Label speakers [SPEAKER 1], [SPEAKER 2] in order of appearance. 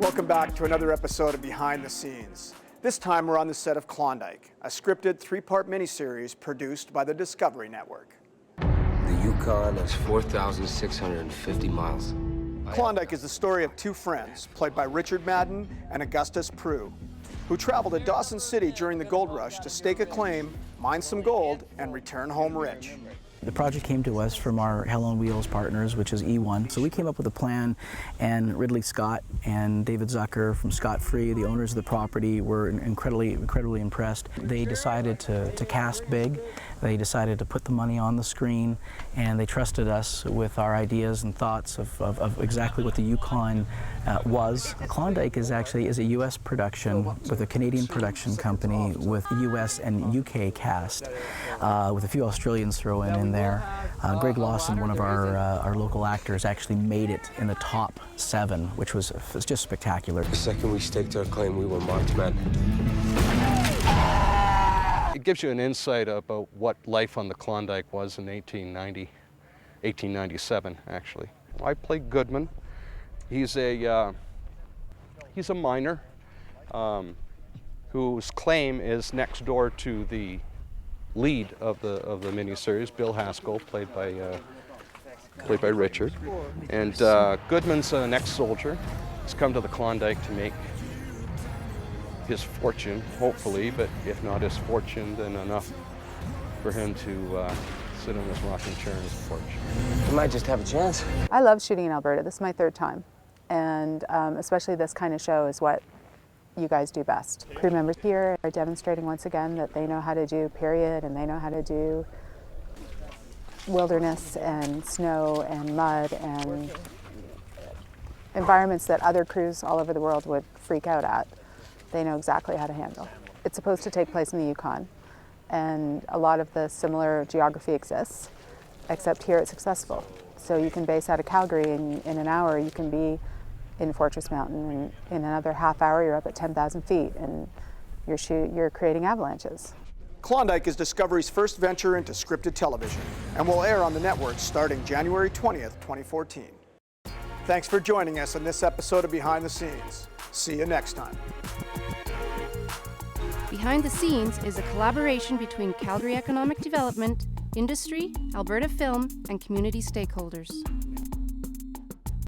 [SPEAKER 1] Welcome back to another episode of Behind the Scenes. This time we're on the set of Klondike, a scripted three-part miniseries produced by the Discovery Network.
[SPEAKER 2] The Yukon is 4,650 miles.
[SPEAKER 1] Klondike is the story of two friends, played by Richard Madden and Augustus Prue, who traveled to Dawson City during the gold rush to stake a claim, mine some gold, and return home rich.
[SPEAKER 3] The project came to us from our Hell on Wheels partners, which is E1. So we came up with a plan, and Ridley Scott and David Zucker from Scott Free, the owners of the property, were incredibly impressed. They decided to cast big. They decided to put the money on the screen, and they trusted us with our ideas and thoughts of exactly what the Yukon was. Klondike is a U.S. production with a Canadian production company with U.S. and U.K. cast, with a few Australians thrown in there. Greg Lawson, one of our local actors, actually made it in the top 7, which was just spectacular.
[SPEAKER 2] The second we staked our claim, we were marked men.
[SPEAKER 4] It gives you an insight about what life on the Klondike was in 1897, actually. I played Goodman. He's a miner whose claim is next door to the lead of the miniseries, Bill Haskell, played by Richard. And Goodman's an ex-soldier. He's come to the Klondike to make his fortune, hopefully, but if not his fortune, then enough for him to sit on his rocking chair in his porch.
[SPEAKER 2] We might just have a chance.
[SPEAKER 5] I love shooting in Alberta. This is my 3rd time. And especially this kind of show is what you guys do best. Crew members here are demonstrating once again that they know how to do period, and they know how to do wilderness and snow and mud and environments that other crews all over the world would freak out at. They know exactly how to handle. It's supposed to take place in the Yukon, and a lot of the similar geography exists, except here it's accessible. So you can base out of Calgary, and in an hour you can be in Fortress Mountain, and in another half hour you're up at 10,000 feet, and you're creating avalanches.
[SPEAKER 1] Klondike is Discovery's first venture into scripted television and will air on the network starting January 20th, 2014. Thanks for joining us on this episode of Behind the Scenes. See you next time.
[SPEAKER 6] Behind the Scenes is a collaboration between Calgary Economic Development, industry, Alberta Film, and community stakeholders.